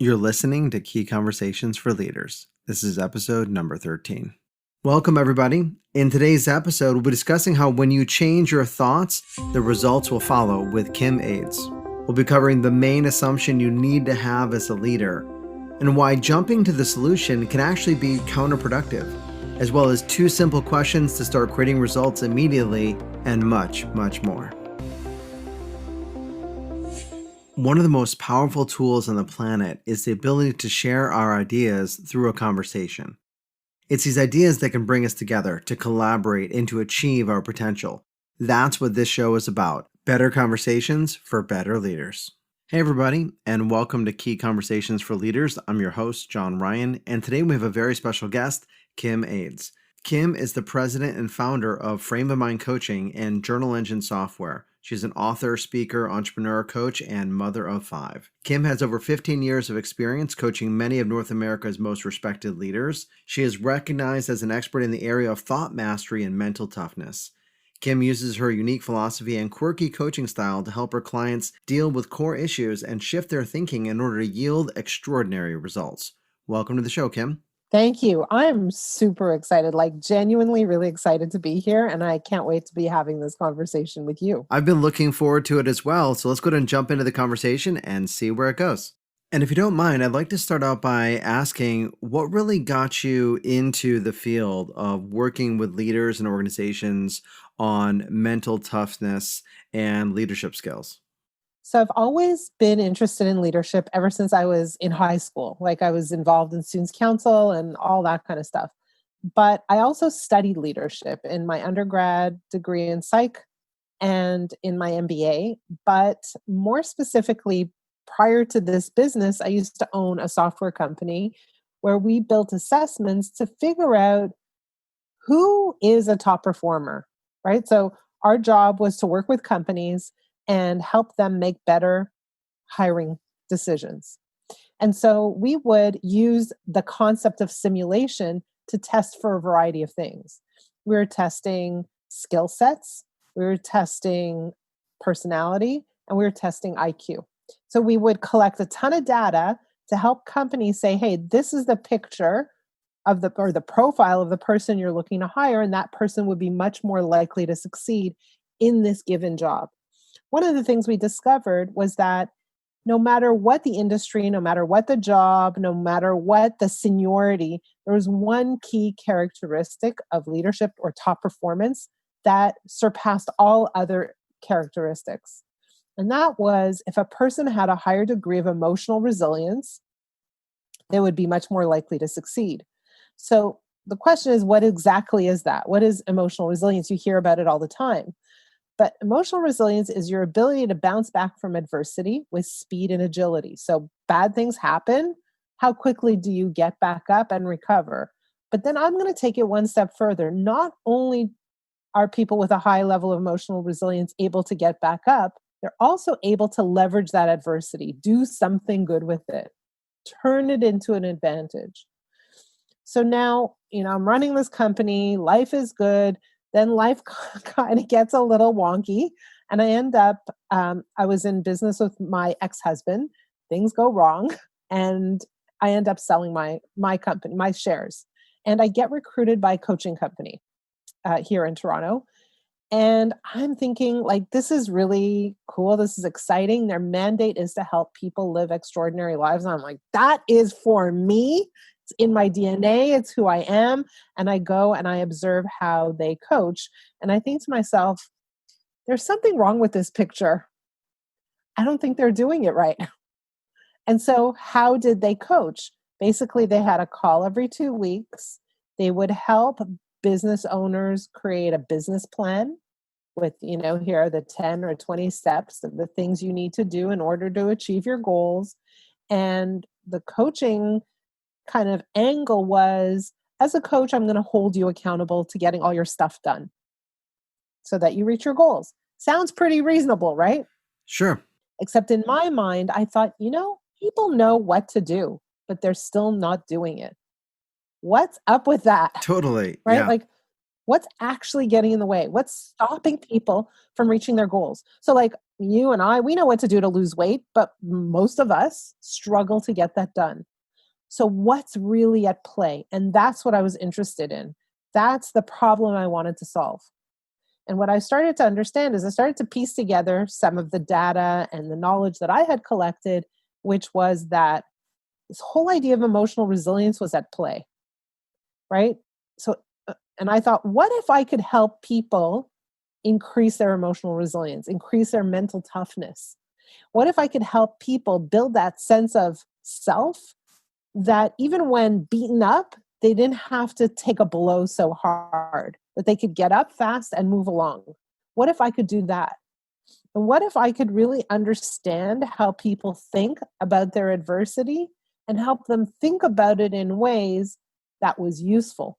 You're listening to Key Conversations for Leaders. This is episode number 13. Welcome, everybody. In today's episode, we'll be discussing how when you change your thoughts, the results will follow with Kim Ades. We'll be covering the main assumption you need to have as a leader and why jumping to the solution can actually be counterproductive, as well as 2 simple questions to start creating results immediately and much, much more. One of the most powerful tools on the planet is the ability to share our ideas through a conversation. It's these ideas that can bring us together, to collaborate, and to achieve our potential. That's what this show is about. Better conversations for better leaders. Hey everybody, and welcome to Key Conversations for Leaders. I'm your host, John Ryan, and today we have a very special guest, Kim Ades. Kim is the president and founder of Frame of Mind Coaching and Journal Engine Software. She's an author, speaker, entrepreneur, coach, and mother of 5. Kim has over 15 years of experience coaching many of North America's most respected leaders. She is recognized as an expert in the area of thought mastery and mental toughness. Kim uses her unique philosophy and quirky coaching style to help her clients deal with core issues and shift their thinking in order to yield extraordinary results. Welcome to the show, Kim. Thank you. I'm super excited, genuinely really excited to be here. And I can't wait to be having this conversation with you. I've been looking forward to it as well. So let's go ahead and jump into the conversation and see where it goes. And if you don't mind, I'd like to start out by asking what really got you into the field of working with leaders and organizations on mental toughness and leadership skills? So I've always been interested in leadership ever since I was in high school. I was involved in students council and all that kind of stuff. But I also studied leadership in my undergrad degree in psych and in my MBA. But more specifically, prior to this business, I used to own a software company where we built assessments to figure out who is a top performer, right? So our job was to work with companies and help them make better hiring decisions. And so we would use the concept of simulation to test for a variety of things. We were testing skill sets, we were testing personality, and we were testing IQ. So we would collect a ton of data to help companies say, hey, this is the picture of the profile of the person you're looking to hire, and that person would be much more likely to succeed in this given job. One of the things we discovered was that no matter what the industry, no matter what the job, no matter what the seniority, there was one key characteristic of leadership or top performance that surpassed all other characteristics. And that was if a person had a higher degree of emotional resilience, they would be much more likely to succeed. So the question is, what exactly is that? What is emotional resilience? You hear about it all the time. But emotional resilience is your ability to bounce back from adversity with speed and agility. So bad things happen. How quickly do you get back up and recover? But then I'm going to take it one step further. Not only are people with a high level of emotional resilience able to get back up, they're also able to leverage that adversity, do something good with it, turn it into an advantage. So now, I'm running this company, life is good. Then life kind of gets a little wonky. And I end up, I was in business with my ex-husband. Things go wrong. And I end up selling my company, my shares. And I get recruited by a coaching company here in Toronto. And I'm thinking, this is really cool. This is exciting. Their mandate is to help people live extraordinary lives. And I'm like, that is for me. It's in my DNA. It's who I am. And I go and I observe how they coach. And I think to myself, there's something wrong with this picture. I don't think they're doing it right. And so how did they coach? Basically, they had a call every 2 weeks. They would help business owners create a business plan with, here are the 10 or 20 steps of the things you need to do in order to achieve your goals. And the coaching kind of angle was, as a coach, I'm going to hold you accountable to getting all your stuff done so that you reach your goals. Sounds pretty reasonable, right? Sure. Except in my mind, I thought, people know what to do, but they're still not doing it. What's up with that? Totally. Right? Yeah. What's actually getting in the way? What's stopping people from reaching their goals? So You and I, we know what to do to lose weight, but most of us struggle to get that done. So, what's really at play? And that's what I was interested in. That's the problem I wanted to solve. And what I started to understand is I started to piece together some of the data and the knowledge that I had collected, which was that this whole idea of emotional resilience was at play, right? So, and I thought, what if I could help people increase their emotional resilience, increase their mental toughness? What if I could help people build that sense of self that even when beaten up, they didn't have to take a blow so hard, that they could get up fast and move along? What if I could do that? And what if I could really understand how people think about their adversity and help them think about it in ways that was useful?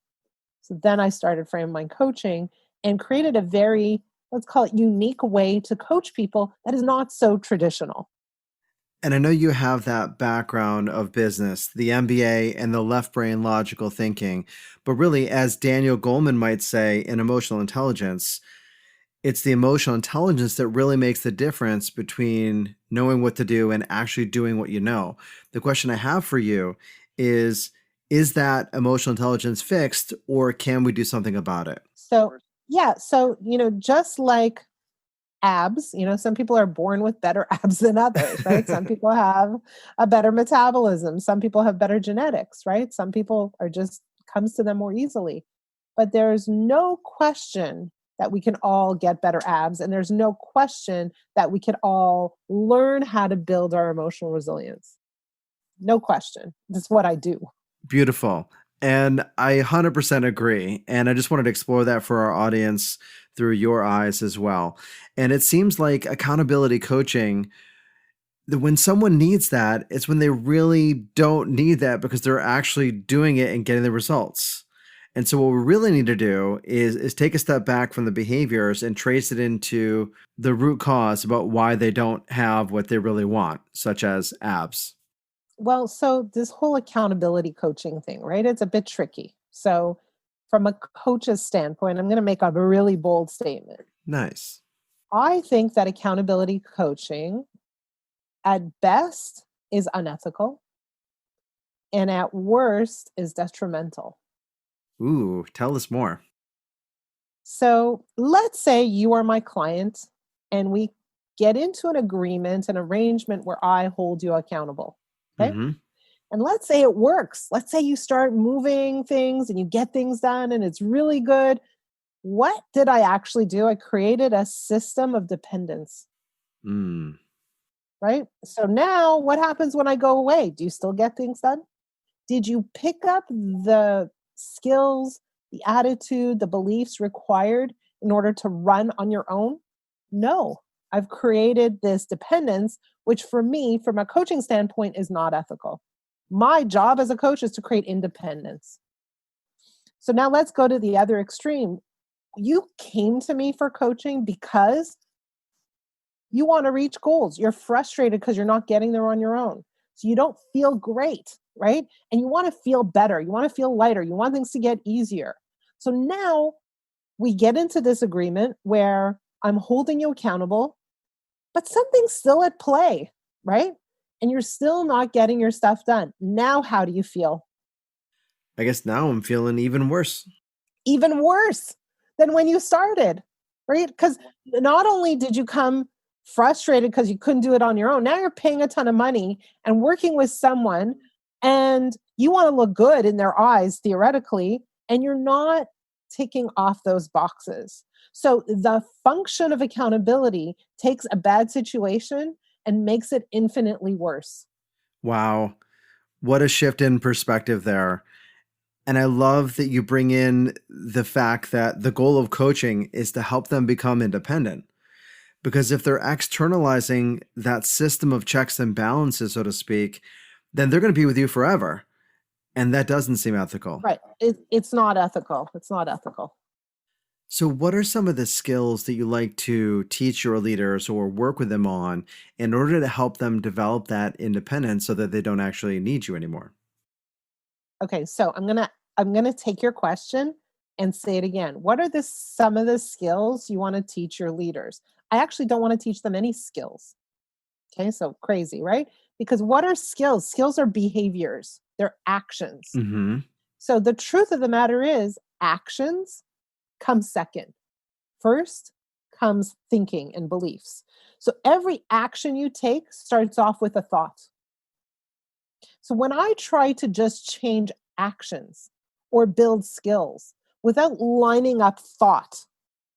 So then I started Frame Mind Coaching and created a very, let's call it, unique way to coach people that is not so traditional. And I know you have that background of business, the MBA and the left brain logical thinking. But really, as Daniel Goleman might say in emotional intelligence, it's the emotional intelligence that really makes the difference between knowing what to do and actually doing what you know. The question I have for you is that emotional intelligence fixed, or can we do something about it? So, yeah, so, just like abs, some people are born with better abs than others, right? Some people have a better metabolism, some people have better genetics, right? Some people are just comes to them more easily. But there's no question that we can all get better abs, and there's no question that we can all learn how to build our emotional resilience. No question. That's what I do. Beautiful. And I 100% agree. And I just wanted to explore that for our audience through your eyes as well. And it seems like accountability coaching, when someone needs that, it's when they really don't need that because they're actually doing it and getting the results. And so what we really need to do is take a step back from the behaviors and trace it into the root cause about why they don't have what they really want, such as abs. Well, so this whole accountability coaching thing, right? It's a bit tricky. So, from a coach's standpoint, I'm going to make a really bold statement. Nice. I think that accountability coaching at best is unethical and at worst is detrimental. Ooh, tell us more. So let's say you are my client and we get into an agreement, an arrangement where I hold you accountable. Okay. Mm-hmm. And let's say it works. Let's say you start moving things and you get things done and it's really good. What did I actually do? I created a system of dependence, Mm. right? So now what happens when I go away? Do you still get things done? Did you pick up the skills, the attitude, the beliefs required in order to run on your own? No. I've created this dependence, which for me, from a coaching standpoint, is not ethical. My job as a coach is to create independence. So now let's go to the other extreme. You came to me for coaching because you want to reach goals. You're frustrated because you're not getting there on your own. So you don't feel great, right? And you want to feel better. You want to feel lighter. You want things to get easier. So now we get into this agreement where I'm holding you accountable, but something's still at play, right? And you're still not getting your stuff done. Now, how do you feel? I guess now I'm feeling even worse. Even worse than when you started, right? Because not only did you come frustrated because you couldn't do it on your own, now you're paying a ton of money and working with someone, and you want to look good in their eyes, theoretically, and you're not ticking off those boxes. So the function of accountability takes a bad situation and makes it infinitely worse. Wow. What a shift in perspective there. And I love that you bring in the fact that the goal of coaching is to help them become independent. Because if they're externalizing that system of checks and balances, so to speak, then they're going to be with you forever. And that doesn't seem ethical. Right. It's not ethical. It's not ethical. So, what are some of the skills that you like to teach your leaders or work with them on in order to help them develop that independence so that they don't actually need you anymore? Okay, so I'm gonna take your question and say it again. What are some of the skills you want to teach your leaders? I actually don't want to teach them any skills. Okay, so crazy, right? Because what are skills? Skills are behaviors, they're actions. Mm-hmm. So the truth of the matter is, actions come second. First comes thinking and beliefs. So every action you take starts off with a thought. So when I try to just change actions or build skills without lining up thought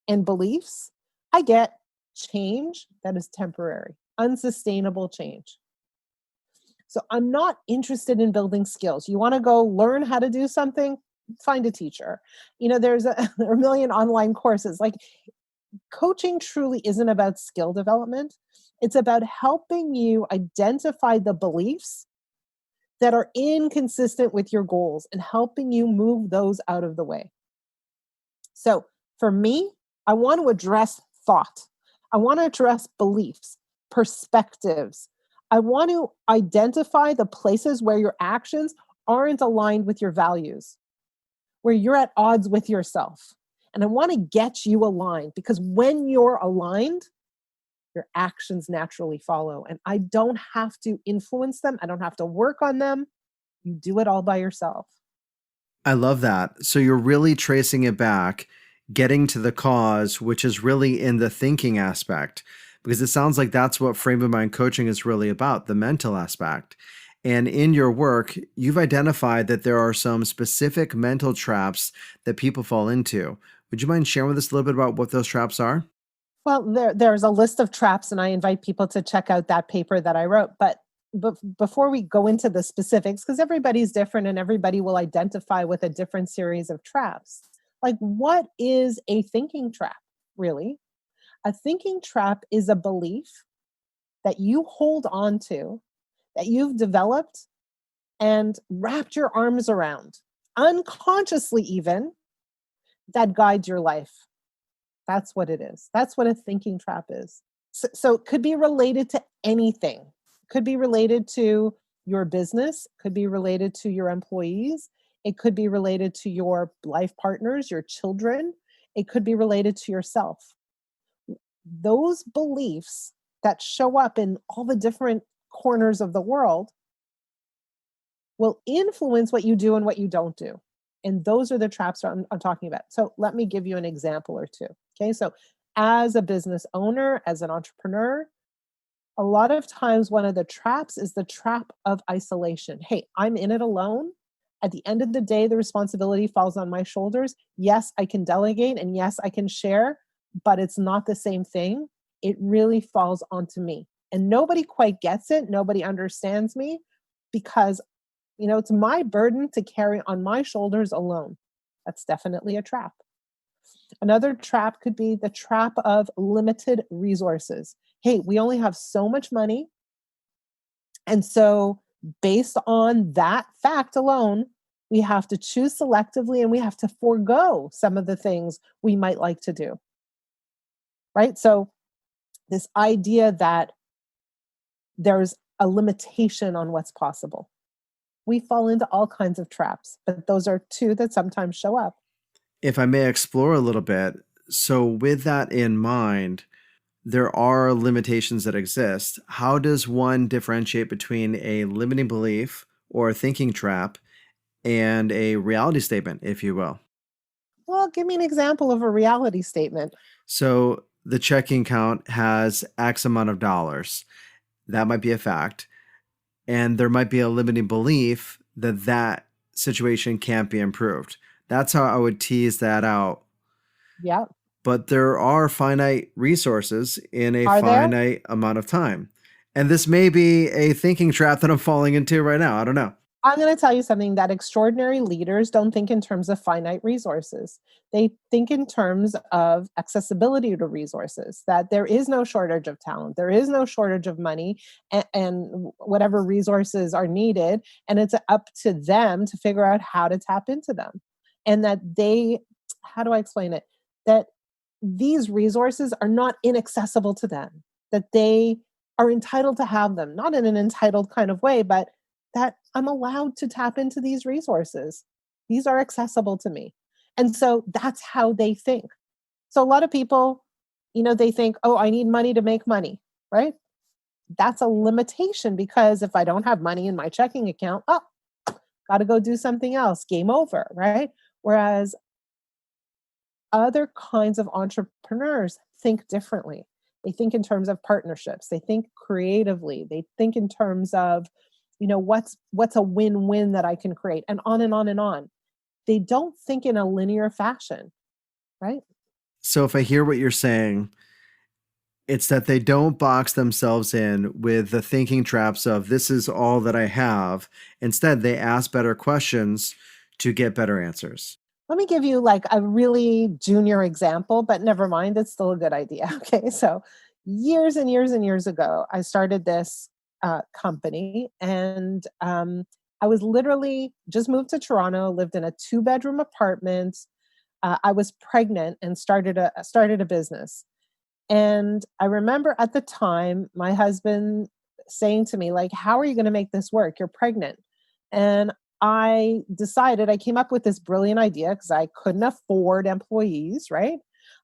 and beliefs, I get change that is temporary, unsustainable change. So I'm not interested in building skills. You want to go learn how to do something? Find a teacher. There's a million online courses. Like, coaching truly isn't about skill development. It's about helping you identify the beliefs that are inconsistent with your goals and helping you move those out of the way. So for me, I want to address thought. I want to address beliefs, perspectives. I want to identify the places where your actions aren't aligned with your values, where you're at odds with yourself. And I want to get you aligned, because when you're aligned, your actions naturally follow. And I don't have to influence them. I don't have to work on them. You do it all by yourself. I love that. So you're really tracing it back, getting to the cause, which is really in the thinking aspect, because it sounds like that's what frame of mind coaching is really about, the mental aspect. And in your work, you've identified that there are some specific mental traps that people fall into. Would you mind sharing with us a little bit about what those traps are? Well, there's a list of traps, and I invite people to check out that paper that I wrote. But before we go into the specifics, because everybody's different and everybody will identify with a different series of traps, like, what is a thinking trap, really? A thinking trap is a belief that you hold on to, that you've developed and wrapped your arms around, unconsciously even, that guides your life. That's what it is. That's what a thinking trap is. So it could be related to anything. Could be related to your business, could be related to your employees, it could be related to your life partners, your children, it could be related to yourself. Those beliefs that show up in all the different corners of the world will influence what you do and what you don't do. And those are the traps that I'm talking about. So let me give you an example or two. Okay. So as a business owner, as an entrepreneur, a lot of times one of the traps is the trap of isolation. Hey, I'm in it alone. At the end of the day, the responsibility falls on my shoulders. Yes, I can delegate and yes, I can share, but it's not the same thing. It really falls onto me. And nobody quite gets it. Nobody understands me, because it's my burden to carry on my shoulders alone. That's definitely a trap. Another trap could be the trap of limited resources. Hey, we only have so much money. And so, based on that fact alone, we have to choose selectively and we have to forego some of the things we might like to do. Right? So, this idea that there's a limitation on what's possible. We fall into all kinds of traps, but those are two that sometimes show up. If I may explore a little bit, so with that in mind, there are limitations that exist. How does one differentiate between a limiting belief or a thinking trap and a reality statement, if you will? Well, give me an example of a reality statement. So the checking account has X amount of dollars. That might be a fact. And there might be a limiting belief that that situation can't be improved. That's how I would tease that out. Yeah. But there are finite resources in a Are there? finite amount of time. And this may be a thinking trap that I'm falling into right now. I don't know. I'm going to tell you something, that extraordinary leaders don't think in terms of finite resources. They think in terms of accessibility to resources, that there is no shortage of talent, there is no shortage of money, and whatever resources are needed. And it's up to them to figure out how to tap into them. And that how do I explain it? That these resources are not inaccessible to them, that they are entitled to have them, not in an entitled kind of way, but that I'm allowed to tap into these resources. These are accessible to me. And so that's how they think. So a lot of people They think, oh, I need money to make money, right? That's a limitation because if I don't have money in my checking account, oh, got to go do something else, game over, right? Whereas other kinds of entrepreneurs think differently. They think in terms of partnerships. They think creatively. They think in terms of, what's a win-win that I can create, and on and on and on. They don't think in a linear fashion, right? So if I hear what you're saying, it's that they don't box themselves in with the thinking traps of this is all that I have. Instead, they ask better questions to get better answers. Let me give you like a really junior example, but never mind, it's still a good idea. Okay. So, years and years and years ago, I started this company, and I was literally just moved to Toronto, lived in a two-bedroom apartment. I was pregnant and started a business. And I remember at the time my husband saying to me, like, how are you going to make this work? You're pregnant. And I came up with this brilliant idea because I couldn't afford employees, right?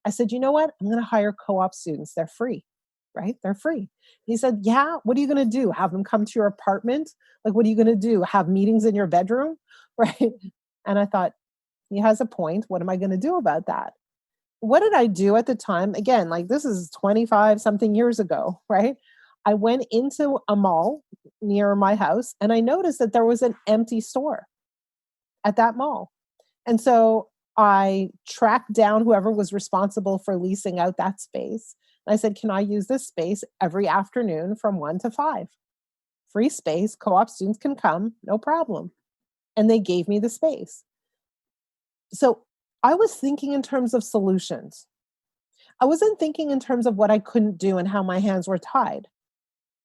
I said, you know what? I'm going to hire co op students. They're free, right? They're free. He said, yeah, what are you going to do? Have them come to your apartment? Like, what are you going to do? Have meetings in your bedroom? Right. And I thought, he has a point. What am I going to do about that? What did I do at the time? Again, like this is 25 something years ago, right? I went into a mall near my house and I noticed that there was an empty store at that mall. And so I tracked down whoever was responsible for leasing out that space. And I said, can I use this space every afternoon from 1 to 5? Free space, co op students can come, no problem. And they gave me the space. So I was thinking in terms of solutions. I wasn't thinking in terms of what I couldn't do and how my hands were tied,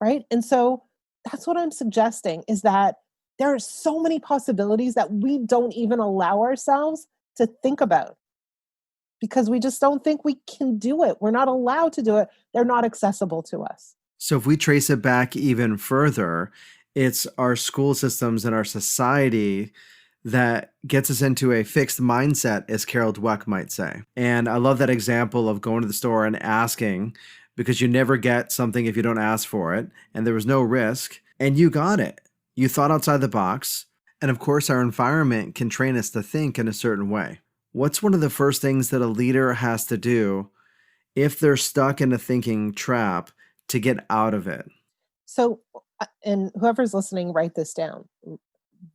right? And so that's what I'm suggesting is that there are so many possibilities that we don't even allow ourselves to think about because we just don't think we can do it. We're not allowed to do it. They're not accessible to us. So if we trace it back even further, it's our school systems and our society that gets us into a fixed mindset, as Carol Dweck might say. And I love that example of going to the store and asking because you never get something if you don't ask for it. And there was no risk. And you got it. You thought outside the box. And of course, our environment can train us to think in a certain way. What's one of the first things that a leader has to do if they're stuck in a thinking trap to get out of it? So, and whoever's listening, write this down.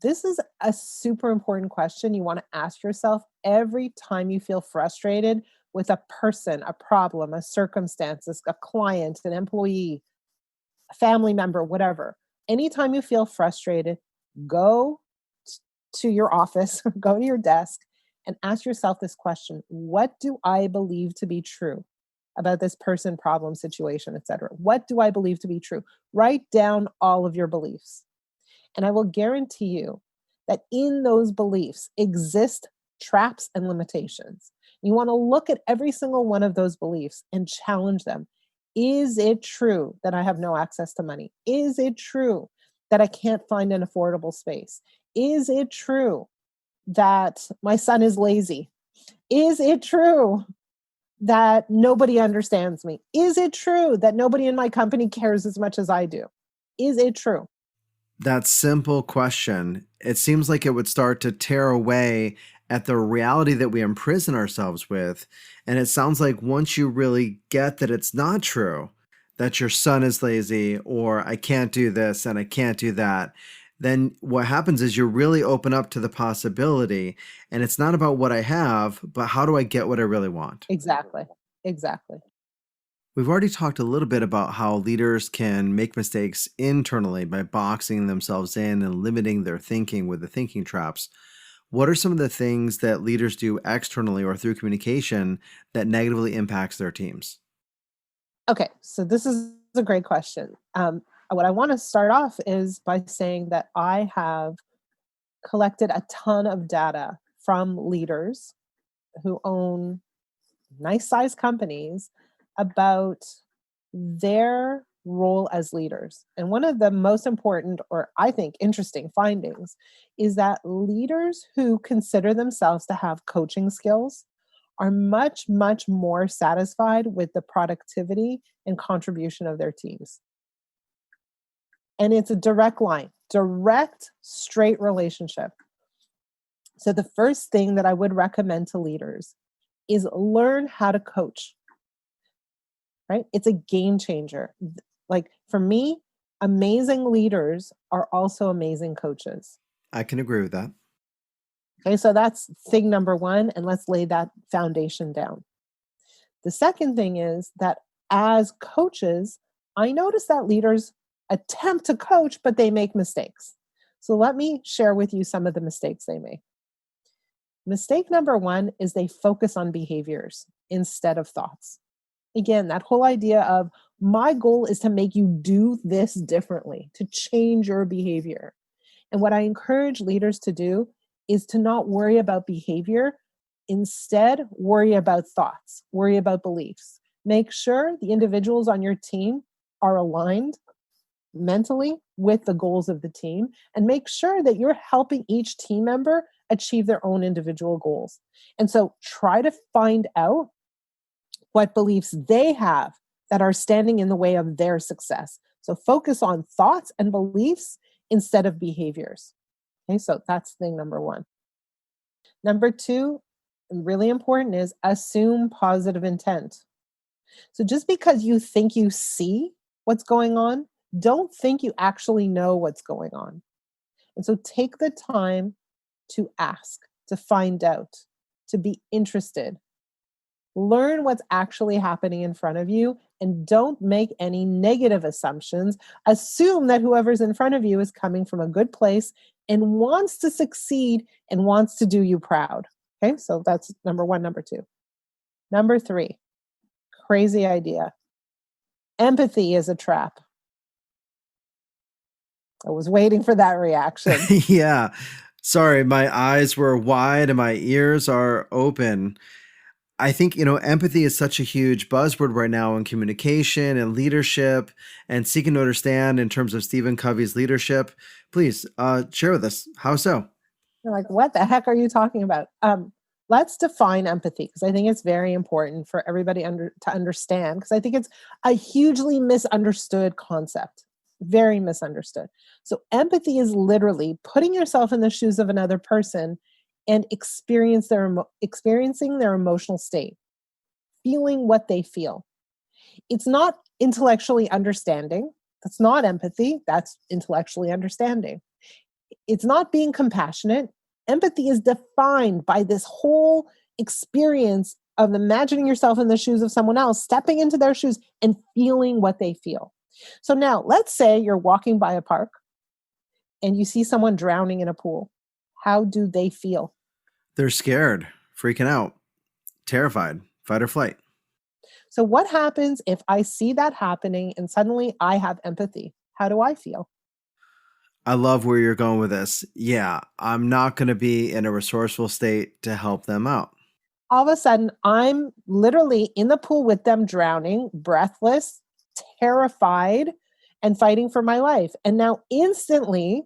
This is a super important question you want to ask yourself every time you feel frustrated with a person, a problem, a circumstance, a client, an employee, a family member, whatever. Anytime you feel frustrated, go to your office, go to your desk, and ask yourself this question: what do I believe to be true about this person, problem, situation, etc.? What do I believe to be true? Write down all of your beliefs. And I will guarantee you that in those beliefs exist traps and limitations. You want to look at every single one of those beliefs and challenge them. Is it true that I have no access to money? Is it true that I can't find an affordable space? Is it true that my son is lazy? Is it true that nobody understands me? Is it true that nobody in my company cares as much as I do? Is it true? That simple question, it seems like it would start to tear away at the reality that we imprison ourselves with. And it sounds like once you really get that it's not true, that your son is lazy or I can't do this and I can't do that, then what happens is you really open up to the possibility. And it's not about what I have, but how do I get what I really want? Exactly. Exactly. We've already talked a little bit about how leaders can make mistakes internally by boxing themselves in and limiting their thinking with the thinking traps. What are some of the things that leaders do externally or through communication that negatively impacts their teams? Okay, so this is a great question. What I want to start off is by saying that I have collected a ton of data from leaders who own nice sized companies about their role as leaders. And one of the most important, or I think interesting findings, is that leaders who consider themselves to have coaching skills are much, much more satisfied with the productivity and contribution of their teams. And it's a direct line, direct, straight relationship. So, the first thing that I would recommend to leaders is learn how to coach, right? It's a game changer. Like for me, amazing leaders are also amazing coaches. I can agree with that. Okay, so that's thing number one, and let's lay that foundation down. The second thing is that as coaches, I notice that leaders attempt to coach, but they make mistakes. So let me share with you some of the mistakes they make. Mistake number one is they focus on behaviors instead of thoughts. Again, that whole idea of my goal is to make you do this differently, to change your behavior. And what I encourage leaders to do is to not worry about behavior. Instead, worry about thoughts, worry about beliefs. Make sure the individuals on your team are aligned mentally with the goals of the team, and make sure that you're helping each team member achieve their own individual goals. And so try to find out what beliefs they have that are standing in the way of their success. So focus on thoughts and beliefs instead of behaviors. Okay, so that's thing number one. Number two, really important, is assume positive intent. So just because you think you see what's going on, don't think you actually know what's going on. And so take the time to ask, to find out, to be interested. Learn what's actually happening in front of you and don't make any negative assumptions. Assume that whoever's in front of you is coming from a good place and wants to succeed and wants to do you proud. Okay, so that's number one. Number two. Number three, crazy idea. Empathy is a trap. I was waiting for that reaction. Yeah. Sorry, my eyes were wide and my ears are open. I think, empathy is such a huge buzzword right now in communication and leadership and seeking to understand in terms of Stephen Covey's leadership. Please share with us. How so? You're like, what the heck are you talking about? Let's define empathy, because I think it's very important for everybody to understand, because I think it's a hugely misunderstood concept, very misunderstood. So empathy is literally putting yourself in the shoes of another person and experiencing their emotional state, feeling what they feel. It's not intellectually understanding. That's not empathy. That's intellectually understanding. It's not being compassionate. Empathy is defined by this whole experience of imagining yourself in the shoes of someone else, stepping into their shoes and feeling what they feel. So now let's say you're walking by a park and you see someone drowning in a pool. How do they feel? They're scared, freaking out, terrified, fight or flight. So what happens if I see that happening and suddenly I have empathy? How do I feel? I love where you're going with this. Yeah, I'm not going to be in a resourceful state to help them out. All of a sudden, I'm literally in the pool with them drowning, breathless, terrified, and fighting for my life. And now instantly,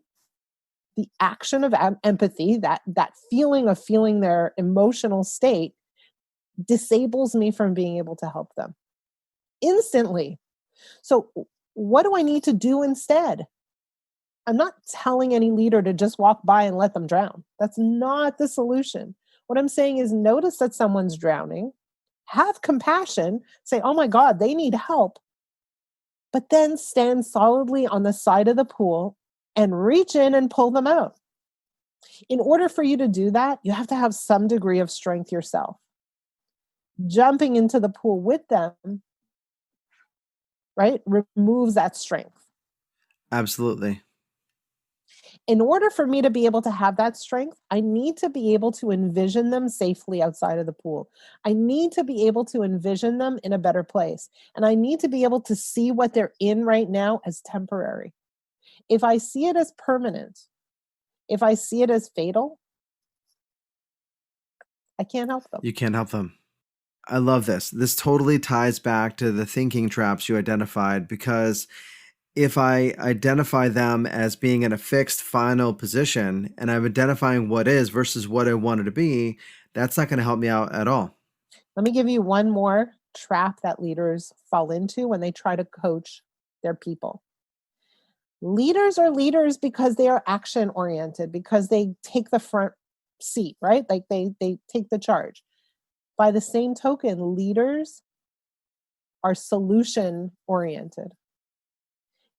the action of empathy, that feeling of feeling their emotional state, disables me from being able to help them instantly. So what do I need to do instead? I'm not telling any leader to just walk by and let them drown. That's not the solution. What I'm saying is notice that someone's drowning, have compassion, say, oh my God, they need help, but then stand solidly on the side of the pool and reach in and pull them out. In order for you to do that, you have to have some degree of strength yourself. Jumping into the pool with them, right, removes that strength. Absolutely. In order for me to be able to have that strength, I need to be able to envision them safely outside of the pool. I need to be able to envision them in a better place. And I need to be able to see what they're in right now as temporary. If I see it as permanent, if I see it as fatal, I can't help them. You can't help them. I love this. This totally ties back to the thinking traps you identified, because if I identify them as being in a fixed final position and I'm identifying what is versus what I want it to be, that's not going to help me out at all. Let me give you one more trap that leaders fall into when they try to coach their people. Leaders are leaders because they are action oriented, because they take the front seat, right? Like they take the charge. By the same token, leaders are solution oriented.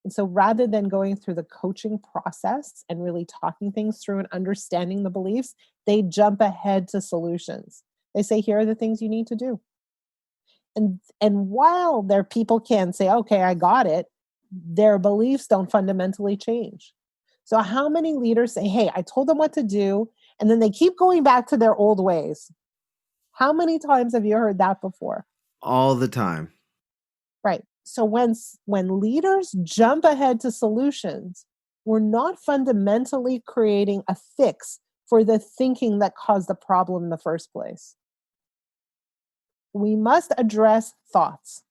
And so rather than going through the coaching process and really talking things through and understanding the beliefs, they jump ahead to solutions. They say, here are the things you need to do. And while their people can say, okay, I got it, their beliefs don't fundamentally change. So how many leaders say, hey, I told them what to do, and then they keep going back to their old ways? How many times have you heard that before? All the time. Right. So when leaders jump ahead to solutions, we're not fundamentally creating a fix for the thinking that caused the problem in the first place. We must address thoughts.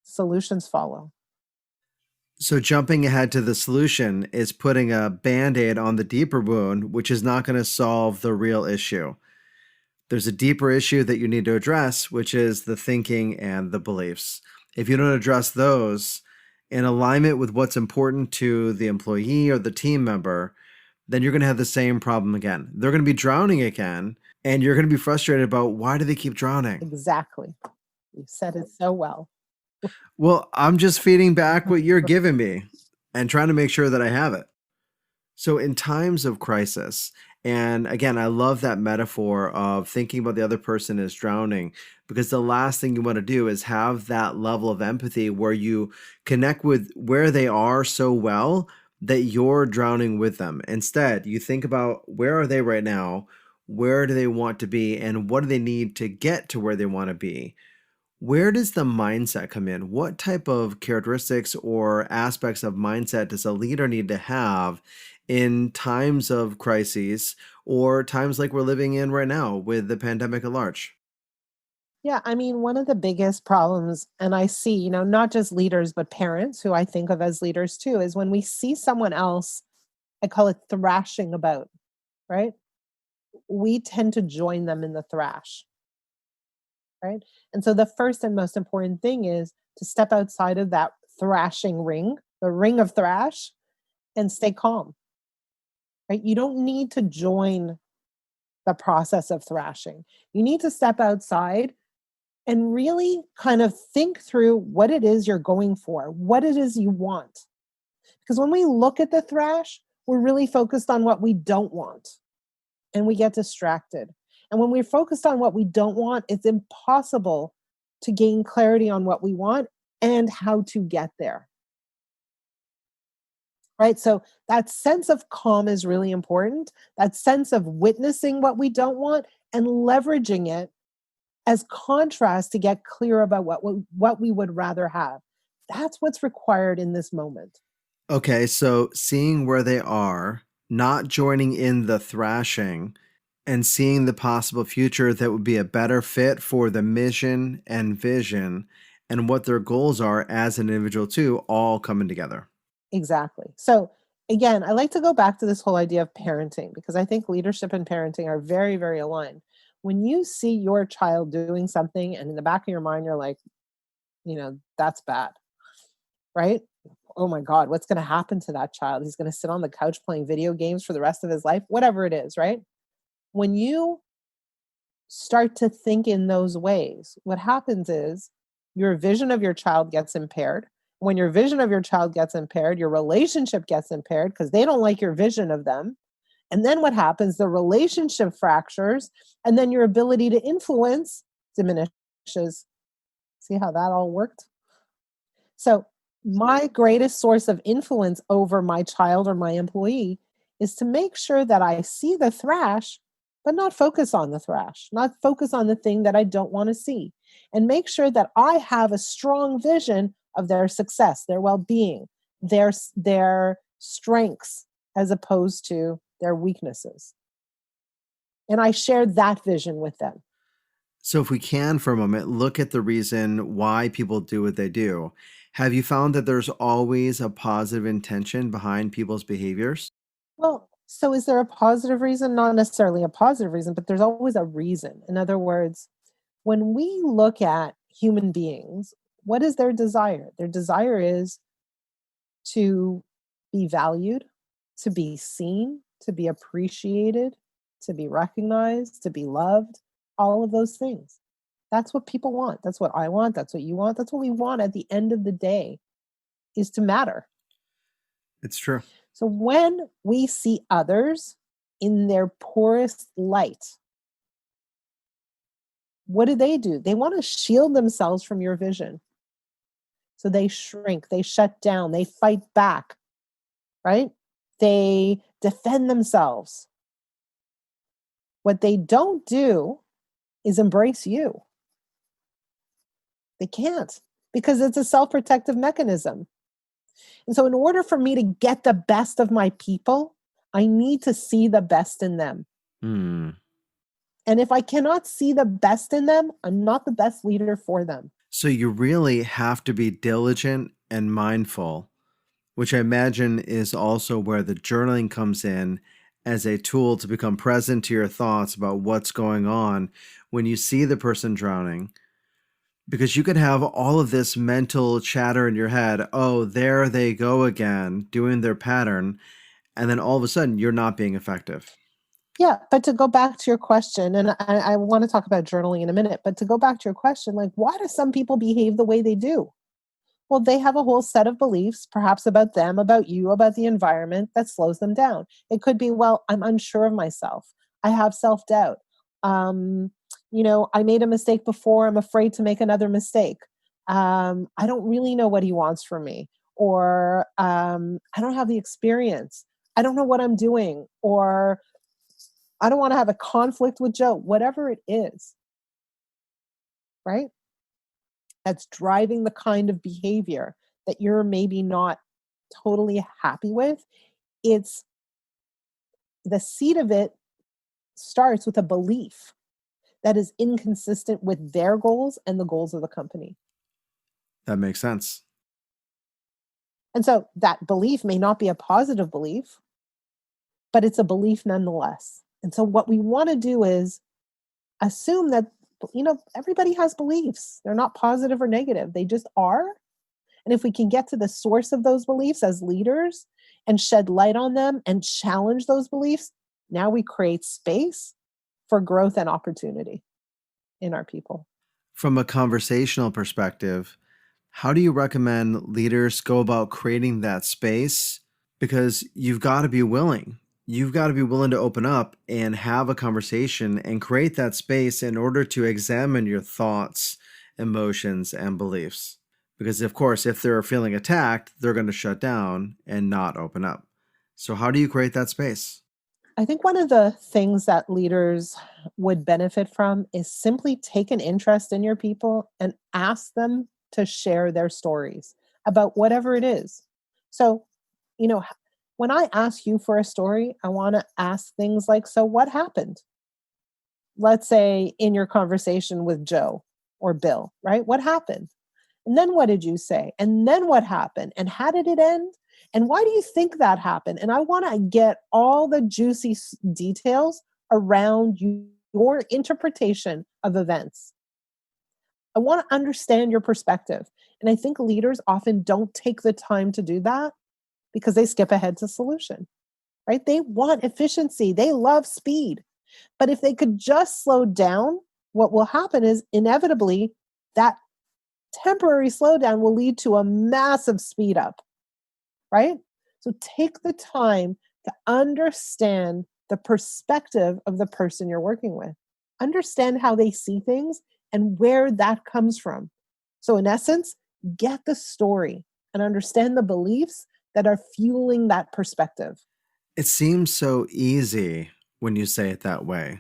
Solutions follow. So, jumping ahead to the solution is putting a band aid on the deeper wound, which is not going to solve the real issue. There's a deeper issue that you need to address, which is the thinking and the beliefs. If you don't address those in alignment with what's important to the employee or the team member, then you're going to have the same problem again. They're going to be drowning again, and you're going to be frustrated about why do they keep drowning? Exactly. You said it so well. Well, I'm just feeding back what you're giving me and trying to make sure that I have it. So, in times of crisis, and again, I love that metaphor of thinking about the other person as drowning, because the last thing you want to do is have that level of empathy where you connect with where they are so well that you're drowning with them. Instead, you think about where are they right now? Where do they want to be? And what do they need to get to where they want to be? Where does the mindset come in? What type of characteristics or aspects of mindset does a leader need to have in times of crises or times like we're living in right now with the pandemic at large? Yeah, I mean, one of the biggest problems, and I see, not just leaders, but parents who I think of as leaders too, is when we see someone else, I call it thrashing about, right? We tend to join them in the thrash, right? And so the first and most important thing is to step outside of that thrashing ring, the ring of thrash, and stay calm, right? You don't need to join the process of thrashing. You need to step outside and really kind of think through what it is you're going for, what it is you want. Because when we look at the thrash, we're really focused on what we don't want and we get distracted. And when we're focused on what we don't want, it's impossible to gain clarity on what we want and how to get there. Right? So that sense of calm is really important. That sense of witnessing what we don't want and leveraging it as contrast to get clear about what we would rather have. That's what's required in this moment. Okay, so seeing where they are, not joining in the thrashing, and seeing the possible future that would be a better fit for the mission and vision and what their goals are as an individual, too, all coming together. Exactly. So again, I like to go back to this whole idea of parenting because I think leadership and parenting are very, very aligned. When you see your child doing something and in the back of your mind, you're like, that's bad, right? Oh my God, what's going to happen to that child? He's going to sit on the couch playing video games for the rest of his life, whatever it is, right? When you start to think in those ways, what happens is your vision of your child gets impaired. When your vision of your child gets impaired, your relationship gets impaired because they don't like your vision of them. And then what happens? The relationship fractures, and then your ability to influence diminishes. See how that all worked? So, my greatest source of influence over my child or my employee is to make sure that I see the thrash, but not focus on the thrash, not focus on the thing that I don't want to see, and make sure that I have a strong vision of their success, their well being, their strengths, as opposed to their weaknesses. And I share that vision with them. So, if we can for a moment, look at the reason why people do what they do. Have you found that there's always a positive intention behind people's behaviors? Well, so is there a positive reason? Not necessarily a positive reason, but there's always a reason. In other words, When we look at human beings, what is their desire? Their desire is to be valued, to be seen, to be appreciated, to be recognized, to be loved, all of those things. That's what people want. That's what I want. That's what you want. That's what we want at the end of the day, is to matter. It's true. So when we see others in their poorest light, what do? They want to shield themselves from your vision. So they shrink, they shut down, they fight back, right? They defend themselves. What they don't do is embrace you. They can't, because it's a self protective mechanism. And so, in order for me to get the best of my people, I need to see the best in them. Hmm. And if I cannot see the best in them, I'm not the best leader for them. So you really have to be diligent and mindful, which I imagine is also where the journaling comes in as a tool to become present to your thoughts about what's going on when you see the person drowning. Because you could have all of this mental chatter in your head. Oh, there they go again, doing their pattern. And then all of a sudden, you're not being effective. Yeah, but to go back to your question, and I want to talk about journaling in a minute, but to go back to your question, like, why do some people behave the way they do? Well, they have a whole set of beliefs, perhaps about them, about you, about the environment, that slows them down. It could be, well, I'm unsure of myself. I have self doubt. Um, I made a mistake before. I'm afraid to make another mistake. I don't really know what he wants from me, or I don't have the experience. I don't know what I'm doing, or I don't want to have a conflict with Joe, whatever it is, right? That's driving the kind of behavior that you're maybe not totally happy with. It's the seed of it starts with a belief that is inconsistent with their goals and the goals of the company. That makes sense. And so that belief may not be a positive belief, but it's a belief nonetheless. And so what we want to do is assume that, everybody has beliefs. They're not positive or negative, they just are. And if we can get to the source of those beliefs as leaders and shed light on them and challenge those beliefs, now we create space for growth and opportunity in our people. From a conversational perspective, how do you recommend leaders go about creating that space? Because you've got to be willing. You've got to be willing to open up and have a conversation and create that space in order to examine your thoughts, emotions, and beliefs. Because, of course, if they're feeling attacked, they're going to shut down and not open up. So, how do you create that space? I think one of the things that leaders would benefit from is simply take an interest in your people and ask them to share their stories about whatever it is. So, you know, when I ask you for a story, I want to ask things like, so what happened? Let's say in your conversation with Joe or Bill, right? What happened? And then what did you say? And then what happened? And how did it end? And why do you think that happened? And I want to get all the juicy details around your interpretation of events. I want to understand your perspective. And I think leaders often don't take the time to do that because they skip ahead to solution, right? They want efficiency. They love speed. But if they could just slow down, what will happen is inevitably that temporary slowdown will lead to a massive speed up, right? So take the time to understand the perspective of the person you're working with. Understand how they see things and where that comes from. So, in essence, get the story and understand the beliefs that are fueling that perspective. It seems so easy when you say it that way.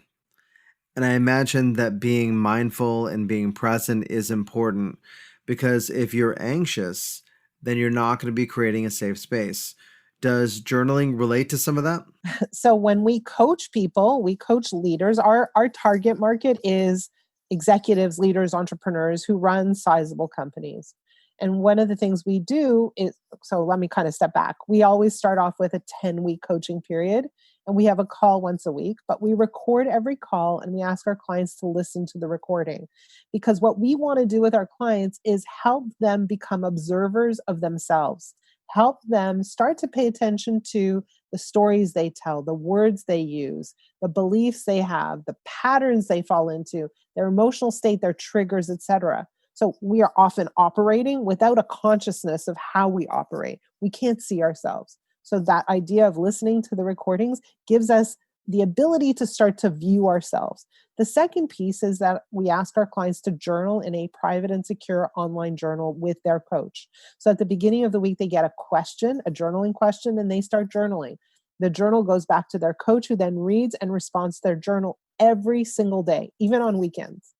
And I imagine that being mindful and being present is important because if you're anxious, then you're not going to be creating a safe space. Does journaling relate to some of that? So when we coach people, we coach leaders, our target market is executives, leaders, entrepreneurs who run sizable companies. And one of the things we do is, so let me kind of step back. We always start off with a 10-week coaching period. and we have a call once a week, but we record every call and we ask our clients to listen to the recording. Because what we want to do with our clients is help them become observers of themselves, help them start to pay attention to the stories they tell, the words they use, the beliefs they have, the patterns they fall into, their emotional state, their triggers, etc. So we are often operating without a consciousness of how we operate. We can't see ourselves. So that idea of listening to the recordings gives us the ability to start to view ourselves. The second piece is that we ask our clients to journal in a private and secure online journal with their coach. So at the beginning of the week, they get a question, a journaling question, and they start journaling. The journal goes back to their coach, who then reads and responds to their journal every single day, even on weekends.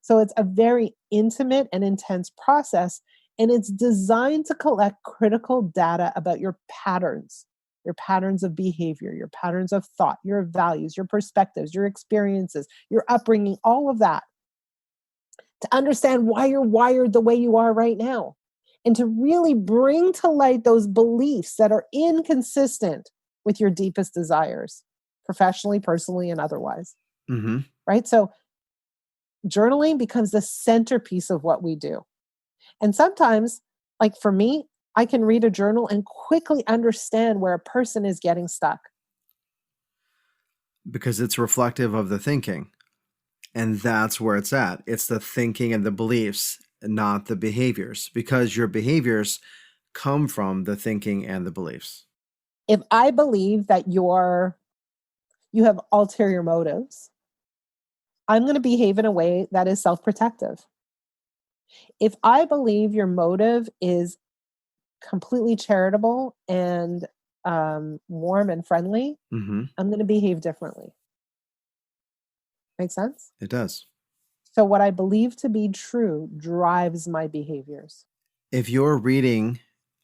So it's a very intimate and intense process, and it's designed to collect critical data about your patterns of behavior, your patterns of thought, your values, your perspectives, your experiences, your upbringing, all of that, to understand why you're wired the way you are right now, and to really bring to light those beliefs that are inconsistent with your deepest desires, professionally, personally, and otherwise. Mm-hmm. Right? So journaling becomes the centerpiece of what we do. And sometimes, like for me, I can read a journal and quickly understand where a person is getting stuck. Because it's reflective of the thinking. And that's where it's at. It's the thinking and the beliefs, not the behaviors, because your behaviors come from the thinking and the beliefs. If I believe that you have ulterior motives, I'm going to behave in a way that is self-protective. If I believe your motive is completely charitable and warm and friendly, Mm-hmm. I'm going to behave differently. Make sense? It does. So what I believe to be true drives my behaviors. If you're reading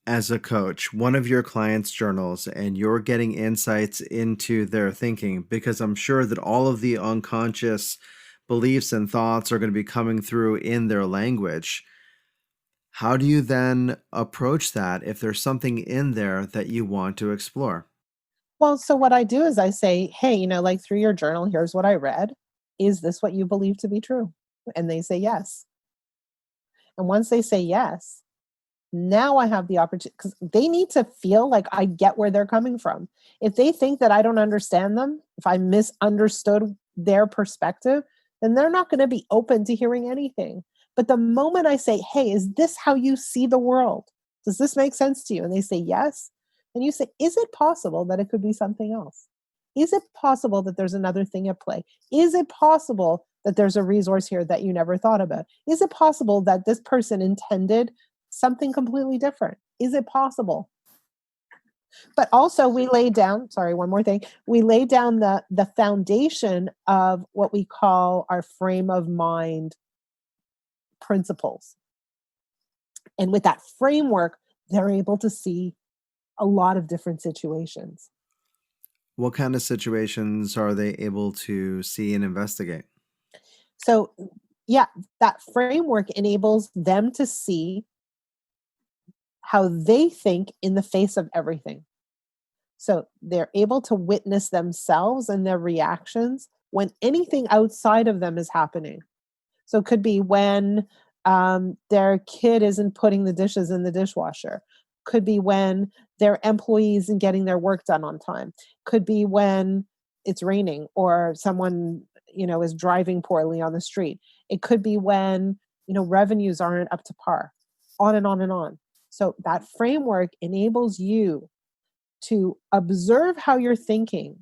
as a coach one of your clients' journals and you're getting insights into their thinking, because I'm sure that all of the unconscious beliefs and thoughts are going to be coming through in their language, how do you then approach that if there's something in there that you want to explore? Well, so what I do is I say, hey, like through your journal, here's what I read. Is this what you believe to be true? And they say yes. And once they say yes, now I have the opportunity, because they need to feel like I get where they're coming from. If they think that I don't understand them, if I misunderstood their perspective, then they're not going to be open to hearing anything. But the moment I say, hey, is this how you see the world? Does this make sense to you? And they say yes. Then you say, is it possible that it could be something else? Is it possible that there's another thing at play? Is it possible that there's a resource here that you never thought about? Is it possible that this person intended something completely different? Is it possible? But also we lay down, sorry, one more thing. We lay down the foundation of what we call our frame of mind principles. And with that framework, they're able to see a lot of different situations. What kind of situations are they able to see and investigate? So, yeah, that framework enables them to see how they think in the face of everything. So they're able to witness themselves and their reactions when anything outside of them is happening. So it could be when their kid isn't putting the dishes in the dishwasher. Could be when their employee isn't getting their work done on time. Could be when it's raining or someone is driving poorly on the street. It could be when revenues aren't up to par. On and on and on. So that framework enables you to observe how you're thinking,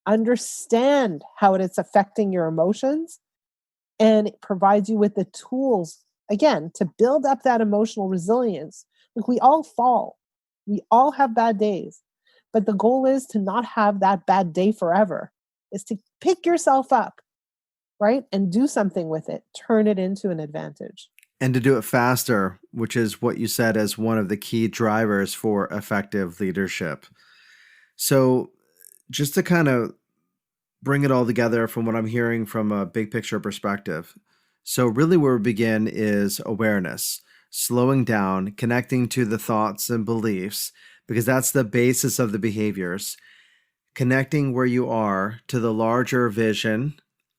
understand how it's affecting your emotions, and it provides you with the tools, again, to build up that emotional resilience. Like, we all fall, we all have bad days, but the goal is to not have that bad day forever, is to pick yourself up, right? And do something with it, turn it into an advantage. And to do it faster, which is what you said as one of the key drivers for effective leadership. So just to kind of bring it all together from what I'm hearing from a big picture perspective. So really where we begin is awareness, slowing down, connecting to the thoughts and beliefs, because that's the basis of the behaviors. connecting where you are to the larger vision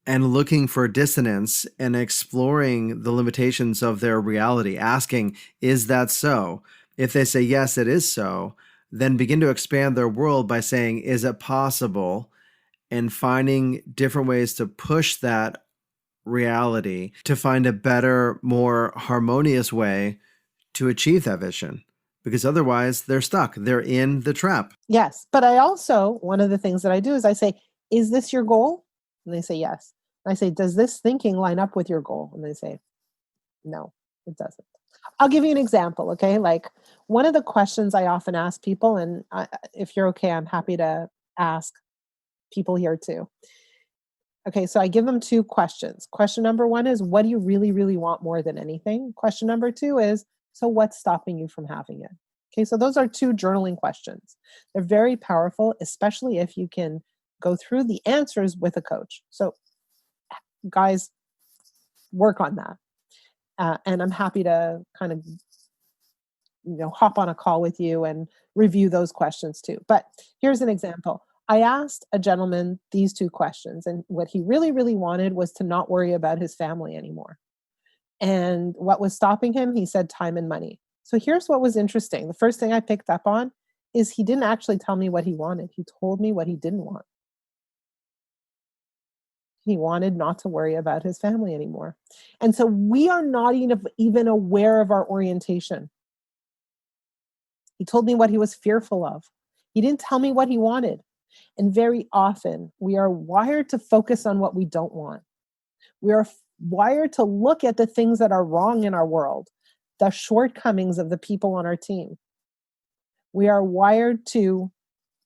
and looking for dissonance and exploring the limitations of their reality, asking, is that so? If they say, yes, it is so, then begin to expand their world by saying, is it possible? And finding different ways to push that reality to find a better, more harmonious way to achieve that vision. Because otherwise, they're stuck. They're in the trap. Yes. But I also, one of the things that I do is I say, is this your goal? And they say, yes. And I say, does this thinking line up with your goal? And they say, no, it doesn't. I'll give you an example. Okay. Like one of the questions I often ask people, and if you're okay, I'm happy to ask people here too. Okay. So I give them two questions. Question number one is, what do you really, really want more than anything? Question number two is, so what's stopping you from having it? Okay. So those are two journaling questions. They're very powerful, especially if you can go through the answers with a coach. So guys, work on that. And I'm happy to kind of, hop on a call with you and review those questions too. But here's an example. I asked a gentleman these two questions, and what he really, really wanted was to not worry about his family anymore. And what was stopping him? He said time and money. So here's what was interesting. The first thing I picked up on is he didn't actually tell me what he wanted. He told me what he didn't want. He wanted not to worry about his family anymore. And so we are not even aware of our orientation. He told me what he was fearful of. He didn't tell me what he wanted. And very often we are wired to focus on what we don't want. We are wired to look at the things that are wrong in our world, the shortcomings of the people on our team. We are wired to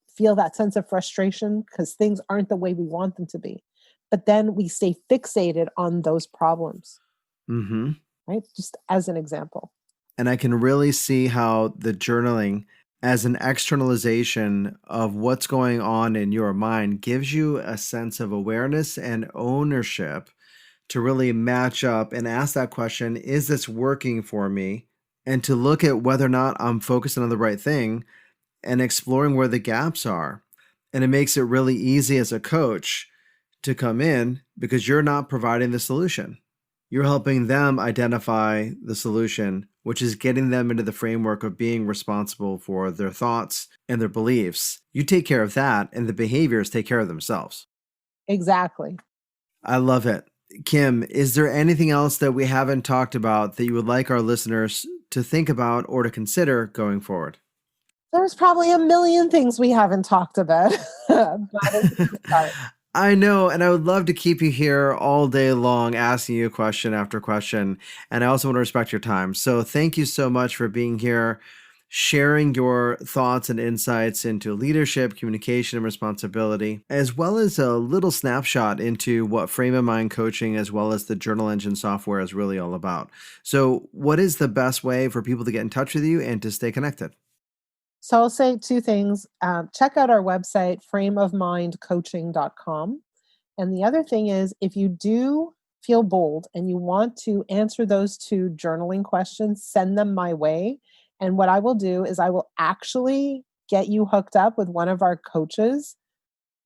feel that sense of frustration because things aren't the way we want them to be. But then we stay fixated on those problems, right? Just as an example. And I can really see how the journaling as an externalization of what's going on in your mind gives you a sense of awareness and ownership to really match up and ask that question, is this working for me? And to look at whether or not I'm focusing on the right thing and exploring where the gaps are. And it makes it really easy as a coach to come in because you're not providing the solution. You're helping them identify the solution, which is getting them into the framework of being responsible for their thoughts and their beliefs. You take care of that, and the behaviors take care of themselves. Exactly. I love it. Kim, is there anything else that we haven't talked about that you would like our listeners to think about or to consider going forward? There's probably a million things we haven't talked about. I know, and I would love to keep you here all day long asking you question after question, and I also want to respect your time. So thank you so much for being here, sharing your thoughts and insights into leadership, communication, and responsibility, as well as a little snapshot into what frame of mind coaching as well as the Journal Engine software is really all about. So what is the best way for people to get in touch with you and to stay connected? So I'll say two things. Check out our website, frameofmindcoaching.com. And the other thing is, if you do feel bold and you want to answer those two journaling questions, send them my way. And what I will do is I will actually get you hooked up with one of our coaches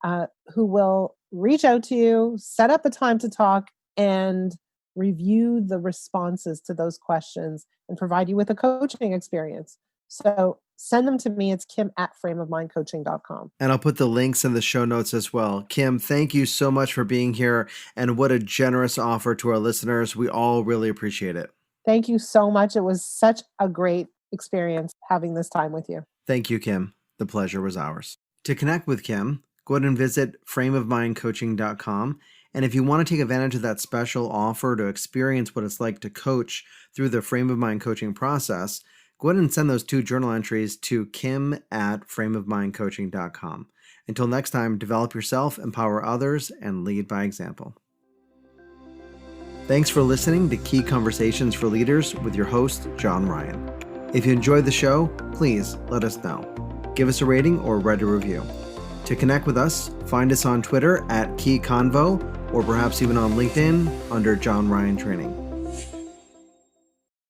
who will reach out to you, set up a time to talk, and review the responses to those questions and provide you with a coaching experience. So send them to me. It's kim@frameofmindcoaching.com. And I'll put the links in the show notes as well. Kim, thank you so much for being here. And what a generous offer to our listeners. We all really appreciate it. Thank you so much. It was such a great experience having this time with you. Thank you, Kim. The pleasure was ours. To connect with Kim, go ahead and visit frameofmindcoaching.com. And if you want to take advantage of that special offer to experience what it's like to coach through the Frame of Mind coaching process, go ahead and send those two journal entries to kim@frameofmindcoaching.com. Until next time, develop yourself, empower others, and lead by example. Thanks for listening to Key Conversations for Leaders with your host, John Ryan. If you enjoyed the show, please let us know. Give us a rating or write a review. To connect with us, find us on Twitter @KeyConvo or perhaps even on LinkedIn under John Ryan Training.